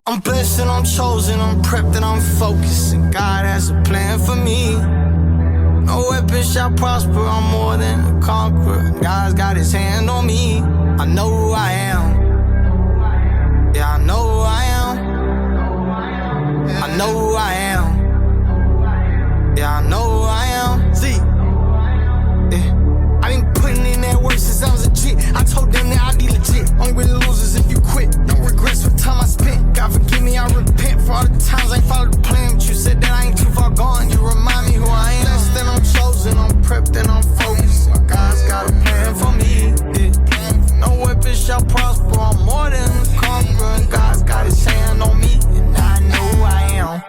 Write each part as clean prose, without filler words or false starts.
I'm blessed and I'm chosen, I'm prepped and I'm focused, and God has a plan for me. No weapon shall prosper, I'm more than a conqueror. God's got his hand on me. I know who I am. Yeah, I know who I am. I know who I am. Yeah, I know who I am. See, yeah. I been putting in that work since I was a kid. I told them that I'd be legit. Only with losers if you quit. No regrets for the time I spent. God forgive me, I repent for all the times I ain't followed the plan. But you said that I ain't too far gone. You remind me who I am. Blessed and I'm chosen, I'm prepped and I'm focused. God's got a plan for me. Yeah. No weapon shall prosper. I'm more than a conqueror. God's got his hand on me, and I know who I am.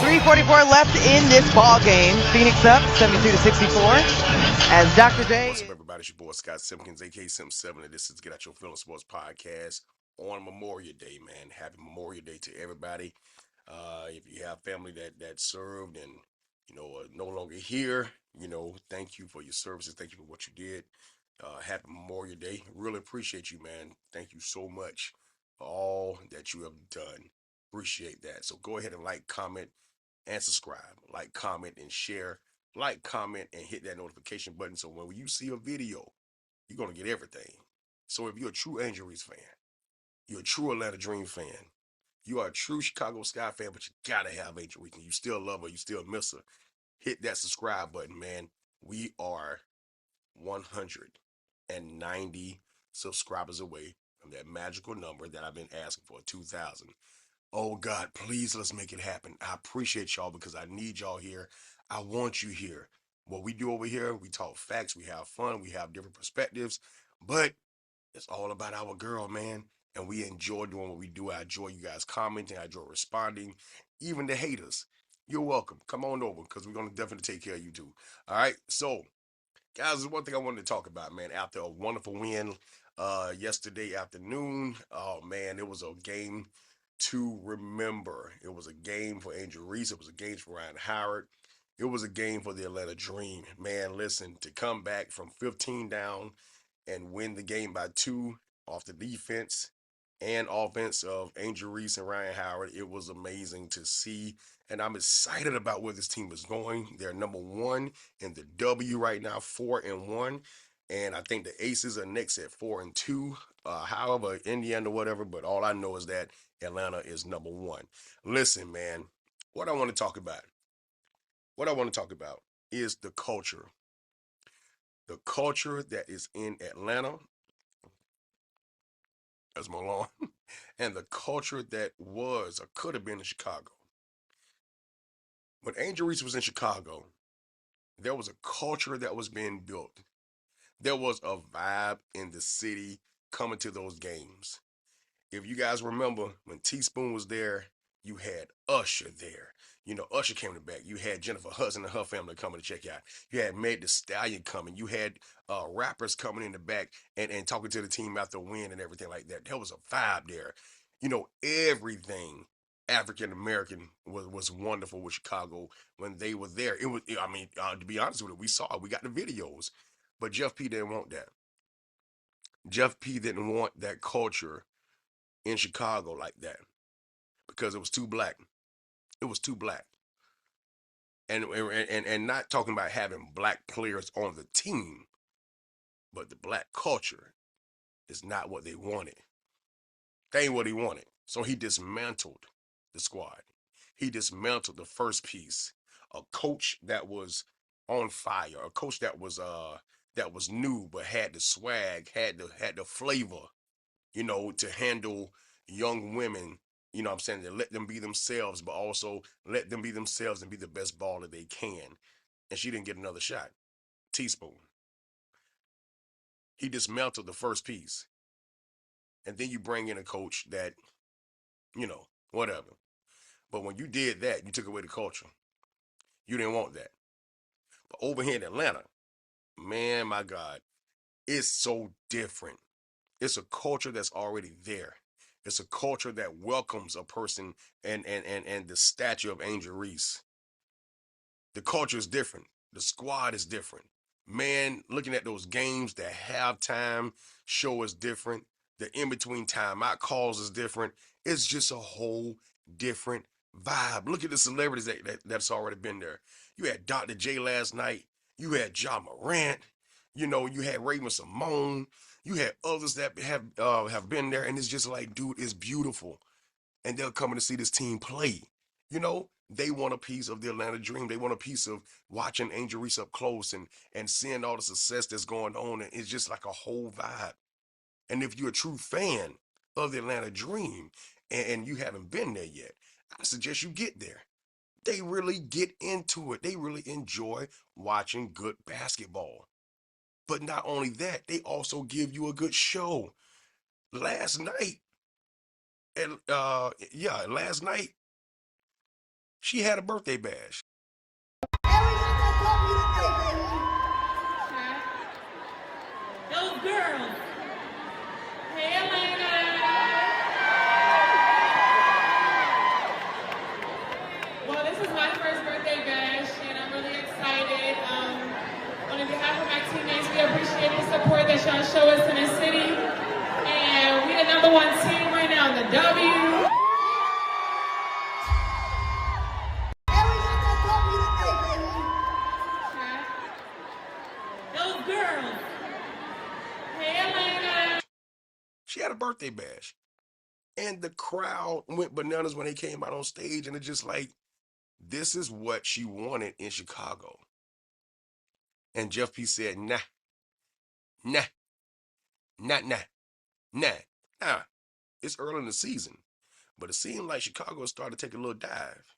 3:44 left in this ball game. Phoenix up 72-64. As Dr. J. What's up, everybody? It's your boy Scott Simpkins, aka Sim7, and this is Get Out Your Feelings Sports Podcast on Memorial Day, man. Happy Memorial Day to everybody. If you have family that served and are no longer here, thank you for your services. Thank you for what you did. Happy Memorial Day. Really appreciate you, man. Thank you so much for all that you have done. Appreciate that. So go ahead and like, comment, and subscribe. Like, comment, and share. Like, comment, and hit that notification button so when you see a video, you're going to get everything. So if you're a true Angel Reese fan, you're a true Atlanta Dream fan, you are a true Chicago Sky fan, but you got to have Angel Reese, and you still love her, you still miss her, hit that subscribe button, man. We are 190 subscribers away from that magical number that I've been asking for, 2,000. Oh, God, please let's make it happen. I appreciate y'all because I need y'all here. I want you here. What we do over here, we talk facts, we have fun, we have different perspectives, but it's all about our girl, man. And we enjoy doing what we do. I enjoy you guys commenting. I enjoy responding. Even the haters, you're welcome. Come on over because we're going to definitely take care of you too. All right. So, guys, there's one thing I wanted to talk about, man. After a wonderful win yesterday afternoon, oh, man, it was a game to remember. It was a game for Angel Reese. It was a game for Ryan Howard. It was a game for the Atlanta Dream. Man, listen, to come back from 15 down and win the game by 2 off the defense and offense of Angel Reese and Ryan Howard, it was amazing to see. And I'm excited about where this team is going. They're number 1 in the W right now, 4-1. And I think the Aces are next at 4-2. However, Indiana, whatever. But all I know is that Atlanta is number 1. Listen, man, what I want to talk about is the culture. The culture that is in Atlanta, that's my lawn, and the culture that was or could have been in Chicago. When Angel Reese was in Chicago, there was a culture that was being built. There was a vibe in the city coming to those games. If you guys remember, when Teaspoon was there, you had Usher there. Usher came to the back. You had Jennifer Hudson and her family coming to check out. You had Meg Thee Stallion coming. You had rappers coming in the back and talking to the team after a win and everything like that. There was a vibe there. Everything African American was wonderful with Chicago when they were there. It was, to be honest with you, we saw it. We got the videos. But Jeff P didn't want that. Jeff P didn't want that culture in Chicago like that because it was too black. It was too black. And not talking about having black players on the team, but the black culture is not what they wanted. They ain't what he wanted. So he dismantled the squad. He dismantled the first piece. A coach that was on fire, a coach that was new but had the swag, had the flavor, to handle young women, what I'm saying, to let them be themselves, but also let them be themselves and be the best baller they can. And she didn't get another shot. teaspoon. He dismantled the first piece. And then you bring in a coach that, whatever. But when you did that, you took away the culture. You didn't want that. But over here in Atlanta, man, my God, it's so different. It's a culture that's already there. It's a culture that welcomes a person and the statue of Angel Reese. The culture is different. The squad is different. Man, looking at those games, the halftime show is different. The in-between timeout calls is different. It's just a whole different vibe. Look at the celebrities that's already been there. You had Dr. J last night. You had John Morant. You had Raven Simone. You had others that have been there, and it's just like, dude, it's beautiful. And they're coming to see this team play. They want a piece of the Atlanta dream. They want a piece of watching Angel Reese up close and seeing all the success that's going on. And it's just like a whole vibe. And if you're a true fan of the Atlanta dream and you haven't been there yet, I suggest you get there. They really get into it. They really enjoy watching good basketball. But not only that, they also give you a good show. Last night, last night, she had a birthday bash. Those girls. Hey, Atlanta. Well, this is my first birthday bash, and I'm really excited. On behalf of my teammates, we appreciate the support that y'all show us in the city. And we the #1 team right now in the W. Those girls. Hey, Atlanta. She had a birthday bash. And the crowd went bananas when they came out on stage. And it's just like, this is what she wanted in Chicago. And Jeff P said, nah. It's early in the season. But it seemed like Chicago started to take a little dive.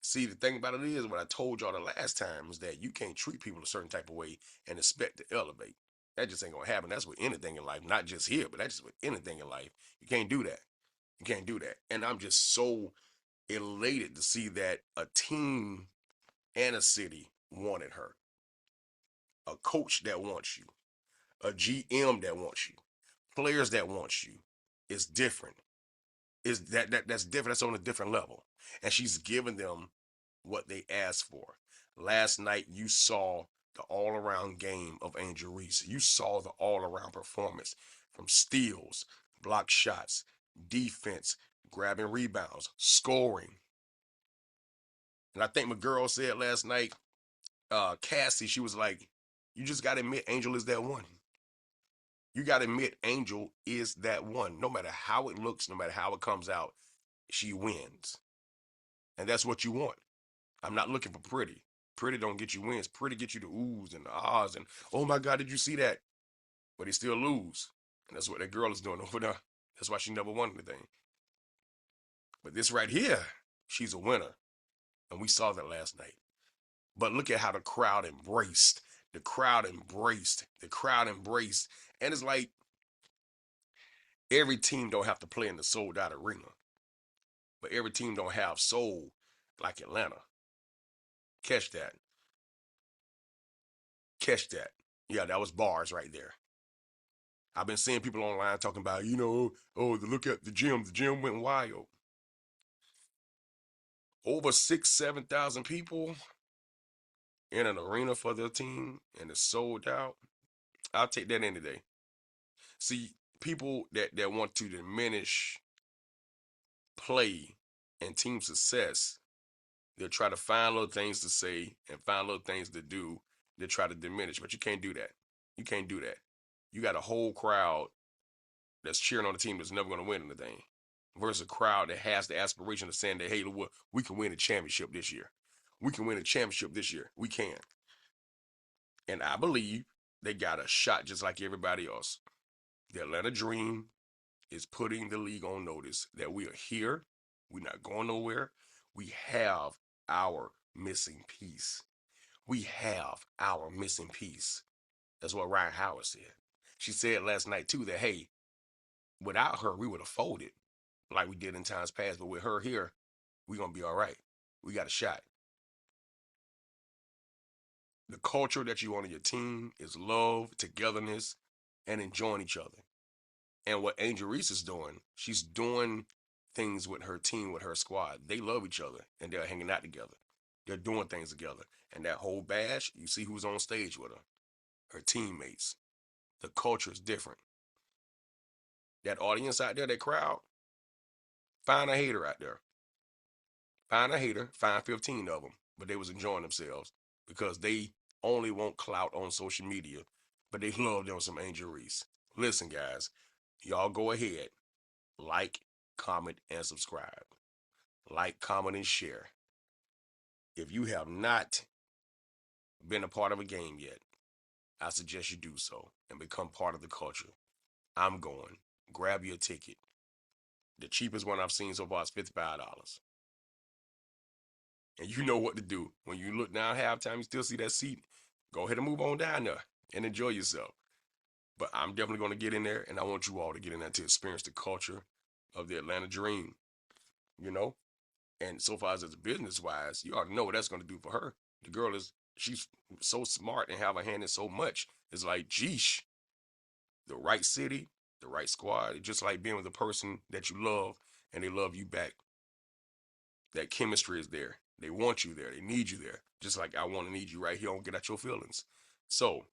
See, the thing about it is, what I told y'all the last time is that you can't treat people a certain type of way and expect to elevate. That just ain't gonna happen. That's with anything in life, not just here, but that's just with anything in life. You can't do that. You can't do that. And I'm just so elated to see that a team and a city wanted her. A coach that wants you. A GM that wants you. Players that want you. It's different. That's different. That's on a different level. And she's giving them what they asked for. Last night, you saw the all-around game of Angel Reese. You saw the all-around performance from steals, block shots, defense, grabbing rebounds, scoring. And I think my girl said last night, Cassie, she was like, you just got to admit Angel is that one. You got to admit Angel is that one. No matter how it looks, no matter how it comes out, she wins. And that's what you want. I'm not looking for pretty. Pretty don't get you wins. Pretty get you the oohs and the ahs and, oh my God, did you see that? But he still lose. And that's what that girl is doing over there. That's why she never won anything. But this right here, she's a winner. And we saw that last night. But look at how the crowd embraced. The crowd embraced. The crowd embraced. And it's like, every team don't have to play in the sold out arena. But every team don't have soul like Atlanta. Catch that. Catch that. Yeah, that was bars right there. I've been seeing people online talking about, look at the gym. The gym went wild. Over 7,000 people in an arena for their team, and it's sold out. I'll take that any day. See, people that want to diminish play and team success, they'll try to find little things to say and find little things to do to try to diminish. But you can't do that. You can't do that. You got a whole crowd that's cheering on a team that's never going to win anything versus a crowd that has the aspiration of saying that, hey, look, we can win a championship this year. We can win a championship this year. We can. And I believe they got a shot just like everybody else. The Atlanta Dream is putting the league on notice that we are here. We're not going nowhere. We have our missing piece. We have our missing piece. That's what Ryan Howard said. She said last night too that, hey, without her, we would have folded like we did in times past. But with her here, we're going to be all right. We got a shot. The culture that you want on your team is love, togetherness, and enjoying each other. And what Angel Reese is doing, she's doing things with her team, with her squad. They love each other, and they're hanging out together. They're doing things together. And that whole bash, you see who's on stage with her. Her teammates. The culture is different. That audience out there, that crowd, find a hater out there. Find a hater, find 15 of them. But they was enjoying themselves because they only want clout on social media, but they love them some Angel Reese. Listen, guys, y'all go ahead, like, comment, and subscribe. Like, comment, and share. If you have not been a part of a game yet, I suggest you do so and become part of the culture. I'm going. Grab your ticket. The cheapest one I've seen so far is $55. And you know what to do. When you look down halftime, you still see that seat. Go ahead and move on down there and enjoy yourself. But I'm definitely going to get in there, and I want you all to get in there to experience the culture of the Atlanta Dream, you know? And so far as business-wise, you already know what that's going to do for her. The girl she's so smart and have a hand in so much. It's like, geesh, the right city, the right squad. It's just like being with a person that you love and they love you back. That chemistry is there. They want you there. They need you there. Just like I want to need you right here on Get Out Your Feelings. So,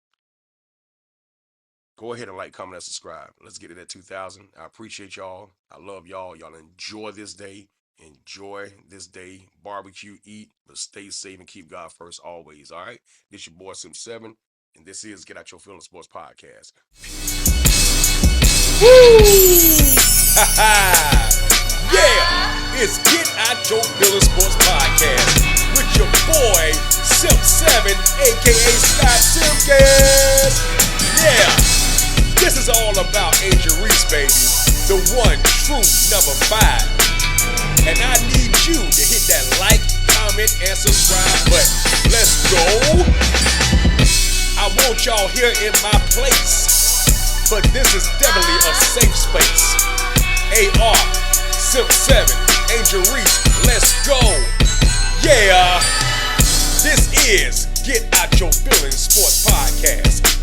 go ahead and like, comment, and subscribe. Let's get it at 2,000. I appreciate y'all. I love y'all. Y'all enjoy this day. Enjoy this day. Barbecue, eat, but stay safe and keep God first always. All right? This your boy Sim7, and this is Get Out Your Feelings Sports Podcast. Woo! Yeah! It's Get Out Your Feelings Sports Podcast with your boy Sim7, aka Scott Simcast. Yeah! This is all about Angel Reese, baby. The one true number 5. And I need you to hit that like, comment, and subscribe button. Let's go. I want y'all here in my place, but this is definitely a safe space. AR, Simp7, Angel Reese, let's go. Yeah, this is Get Out Your Feelings Sports Podcast.